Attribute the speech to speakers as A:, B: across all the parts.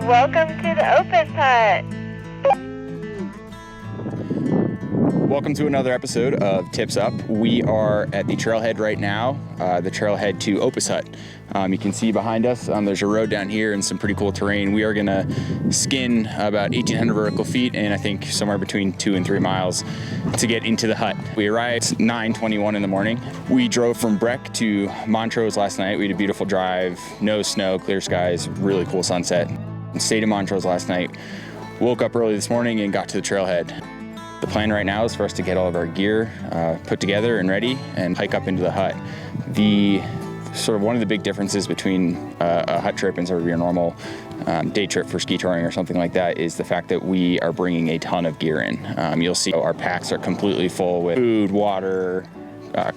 A: Welcome to the Opus Hut.
B: Welcome to another episode of Tips Up. We are at the Trailhead right now, the Trailhead to Opus Hut. You can see behind us, there's a road down here and some pretty cool terrain. We are gonna skin about 1,800 vertical feet and I think somewhere between 2 and 3 miles to get into the hut. We arrived at 9:21 in the morning. We drove from Breck to Montrose last night. We had a beautiful drive, no snow, clear skies, really cool sunset. Stayed in Montrose last night, woke up early this morning and got to the Trailhead. The plan right now is for us to get all of our gear put together and ready and hike up into the hut. One of the big differences between a hut trip and sort of your normal day trip for ski touring or something like that is the fact that we are bringing a ton of gear in. You'll see our packs are completely full with food, water,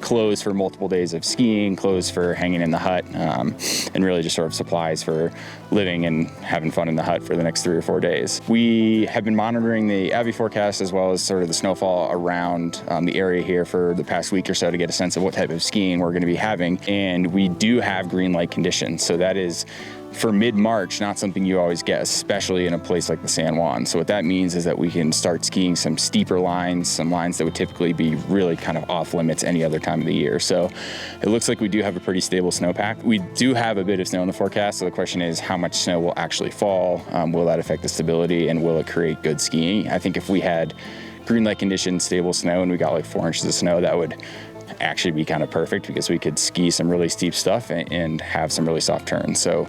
B: clothes for multiple days of skiing, clothes for hanging in the hut, and really just sort of supplies for living and having fun in the hut for the next 3 or 4 days. We have been monitoring the AVI forecast as well as sort of the snowfall around the area here for the past week or so to get a sense of what type of skiing we're going to be having. And we do have green light conditions. So that is, for mid-March, not something you always get, especially in a place like the San Juan. So what that means is that we can start skiing some steeper lines, some lines that would typically be really kind of off limits any other time of the year. So it looks like we do have a pretty stable snowpack. We do have a bit of snow in the forecast, so the question is how much snow will actually fall? Will that affect the stability and will it create good skiing? I think if we had green light conditions, stable snow, and we got like 4 inches of snow, that would actually be kind of perfect because we could ski some really steep stuff and have some really soft turns. So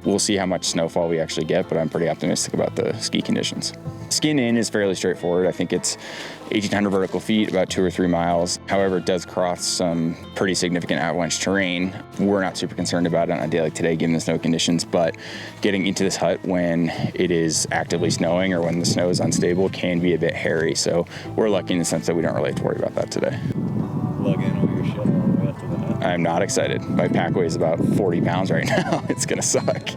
B: we'll see how much snowfall we actually get, but I'm pretty optimistic about the ski conditions. Skin in is fairly straightforward. I think it's 1,800 vertical feet, about 2 or 3 miles. However, it does cross some pretty significant avalanche terrain. We're not super concerned about it on a day like today, given the snow conditions, but getting into this hut when it is actively snowing or when the snow is unstable can be a bit hairy. So we're lucky in the sense that we don't really have to worry about that today.
C: Lug in all your shit all the way up to the hut.
B: I'm not excited. My pack weighs about 40 pounds right now. It's gonna suck.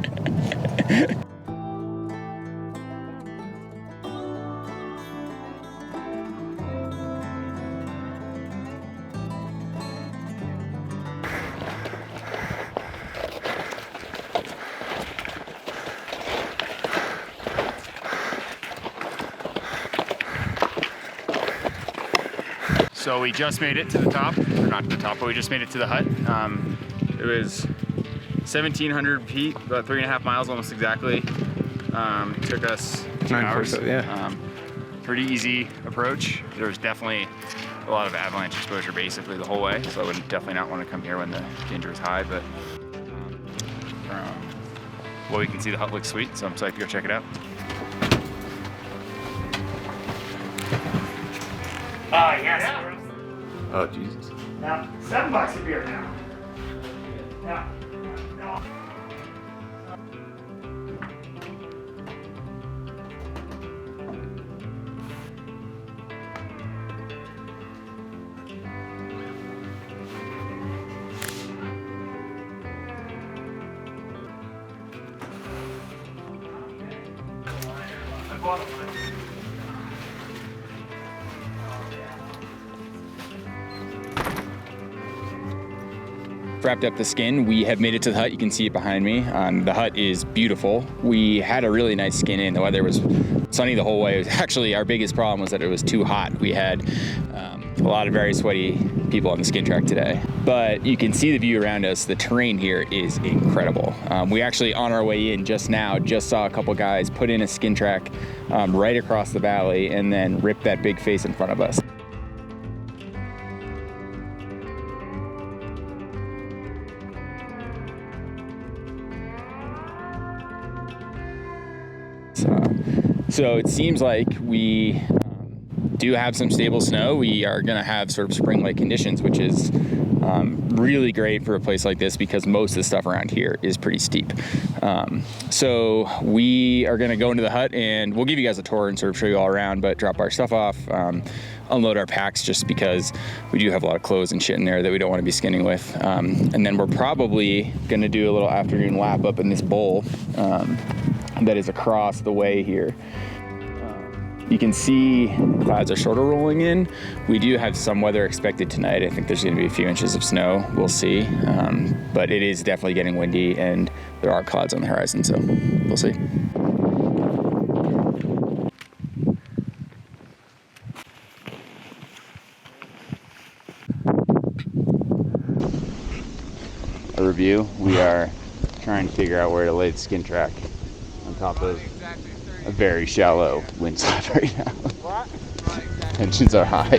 B: So we just made it to the top, or not to the top, but we just made it to the hut. It was 1,700 feet, about 3.5 miles almost exactly. Took us 2 hours.
C: Yeah.
B: Pretty easy approach. There was definitely a lot of avalanche exposure basically the whole way, so I would definitely not want to come here when the danger was high, but well, we can see the hut looks sweet, so I'm psyched to go check it out. Yes. Yeah.
C: Oh, Jesus.
B: Now, $7 a beer now. Yeah. Wrapped up the skin. We have made it to the hut. You can see it behind me. The hut is beautiful. We had a really nice skin in. The weather was sunny the whole way. It was actually our biggest problem was that it was too hot. We had a lot of very sweaty people on the skin track today. But you can see the view around us. The terrain here is incredible. We actually, on our way in just now, just saw a couple guys put in a skin track right across the valley and then rip that big face in front of us. So it seems like we do have some stable snow. We are going to have sort of spring-like conditions, which is really great for a place like this because most of the stuff around here is pretty steep. So we are going to go into the hut and we'll give you guys a tour and sort of show you all around, but drop our stuff off, unload our packs just because we do have a lot of clothes and shit in there that we don't want to be skinning with. And then we're probably going to do a little afternoon lap up in this bowl that is across the way here. You can see clouds are sort of rolling in. We do have some weather expected tonight. I think there's going to be a few inches of snow. We'll see. But it is definitely getting windy and there are clouds on the horizon, so we'll see. view. We are trying to figure out where to lay the skin track on top of a very shallow windslide right now. Tensions are high.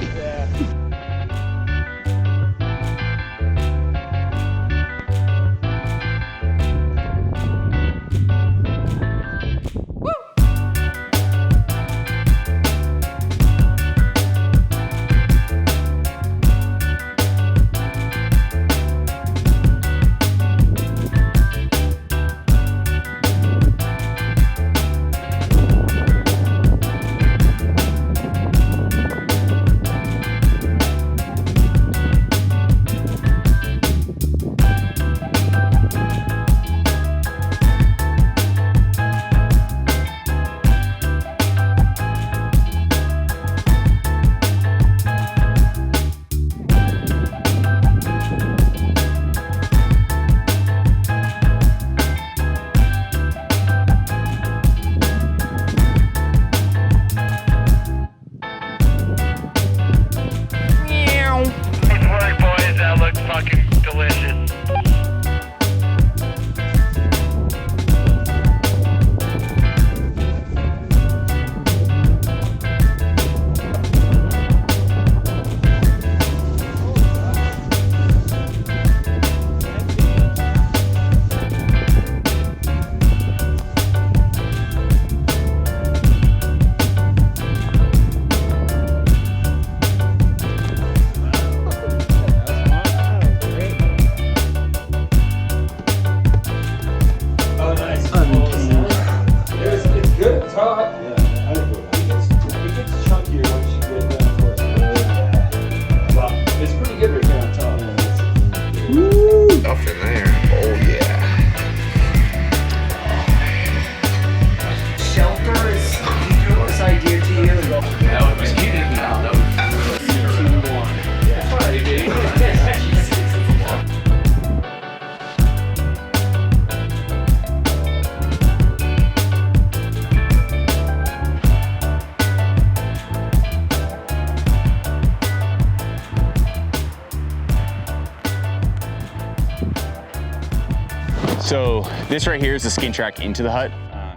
B: So this right here is the skin track into the hut.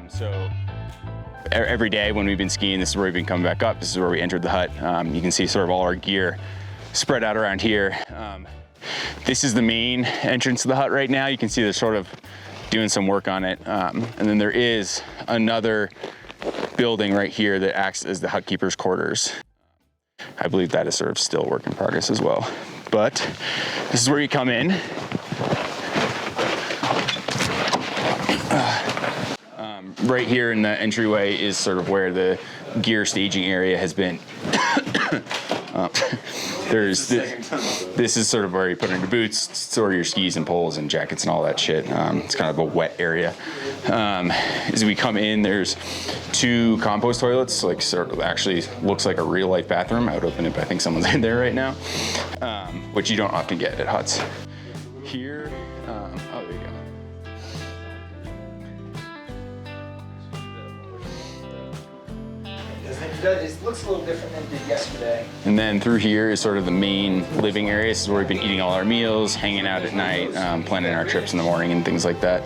B: So every day when we've been skiing, this is where we've been coming back up. This is where we entered the hut. You can see sort of all our gear spread out around here. This is the main entrance to the hut right now. You can see they're sort of doing some work on it. And then there is another building right here that acts as the hut keeper's quarters. I believe that is sort of still work in progress as well. But this is where you come in. Right here in the entryway is sort of where the gear staging area has been. This is sort of where you put in your boots, store your skis and poles and jackets and all that shit. It's kind of a wet area. As we come in, there's 2 compost toilets, like sort of actually looks like a real life bathroom. I would open it, but I think someone's in there right now, which you don't often get at huts. Here, oh, there you go.
D: It looks a little different than it did yesterday.
B: And then through here is sort of the main living area. This is where we've been eating all our meals, hanging out at night, planning our trips in the morning and things like that.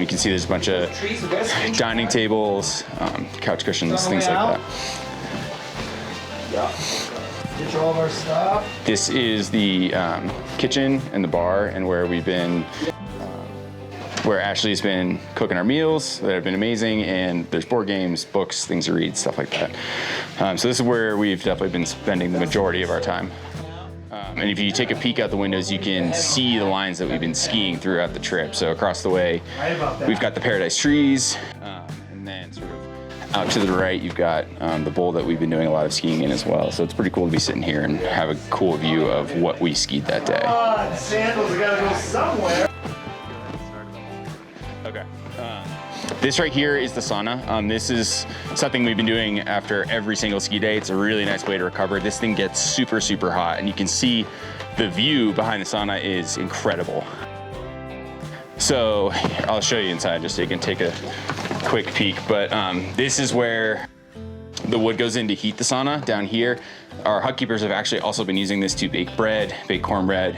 B: You can see there's a bunch of dining tables, couch cushions, things like that.
D: Get all of our stuff.
B: This is the kitchen and the bar, and where we've been, where Ashley's been cooking our meals that have been amazing, and there's board games, books, things to read, stuff like that. So this is where we've definitely been spending the majority of our time. And if you take a peek out the windows, you can see the lines that we've been skiing throughout the trip. So across the way, we've got the Paradise trees, and then sort of out to the right, you've got the bowl that we've been doing a lot of skiing in as well. So it's pretty cool to be sitting here and have a cool view of what we skied that day.
D: Sandals, we gotta go somewhere.
B: Okay. This right here is the sauna. This is something we've been doing after every single ski day. It's a really nice way to recover. This thing gets super, super hot, and you can see the view behind the sauna is incredible. So I'll show you inside just so you can take a quick peek. But this is where the wood goes in to heat the sauna down here. Our hut keepers have actually also been using this to bake bread, bake cornbread,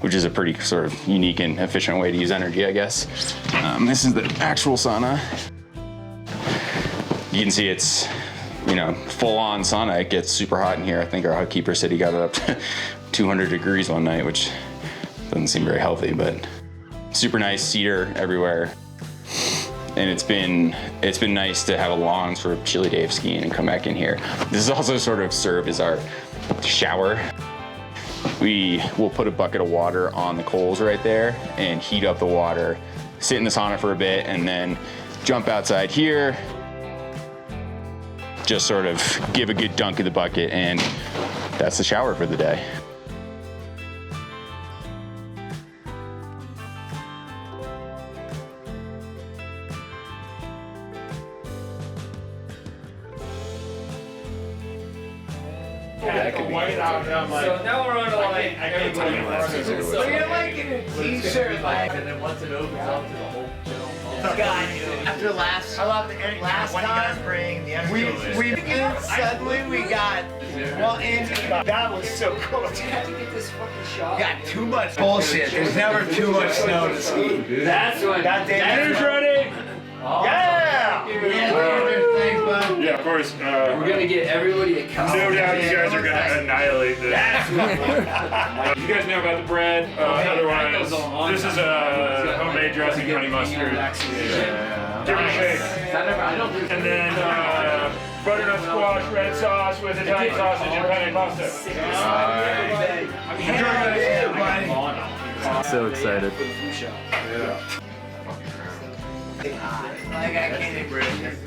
B: which is a pretty sort of unique and efficient way to use energy, I guess. This is the actual sauna. You can see it's, you know, full-on sauna. It gets super hot in here. I think our hut keeper said he got it up to 200 degrees one night, which doesn't seem very healthy, but super nice, cedar everywhere. And it's been nice to have a long sort of chilly day of skiing and come back in here. This has also sort of served as our shower. We will put a bucket of water on the coals right there and heat up the water, sit in the sauna for a bit, and then jump outside here, just sort of give a good dunk in the bucket, and that's the shower for the day.
E: So now we're on to like everybody.
D: So you're like in a t-shirt, like,
E: And then once it opens up to the whole
D: after last,
F: I love the energy.
D: last
F: When you guys
D: time,
F: bring the energy.
D: we and suddenly we got, well, Andy, that was so cool.
E: to get this fucking shot.
D: Got too much bullshit. There's never too much snow to ski.
E: That's what.
D: That day.
C: Tanner's ready!
D: Yeah!
F: Thanks, bud.
C: Yeah, of course.
E: We're gonna get everybody a cup.
C: No doubt you guys are gonna annihilate this. You guys know about the bread. Otherwise, this is a homemade dressing, honey mustard. Give it a shake.
E: I don't think.
C: And then butternut squash, red sauce with Italian sausage and penne pasta.
F: So excited.
D: Like I can't breathe.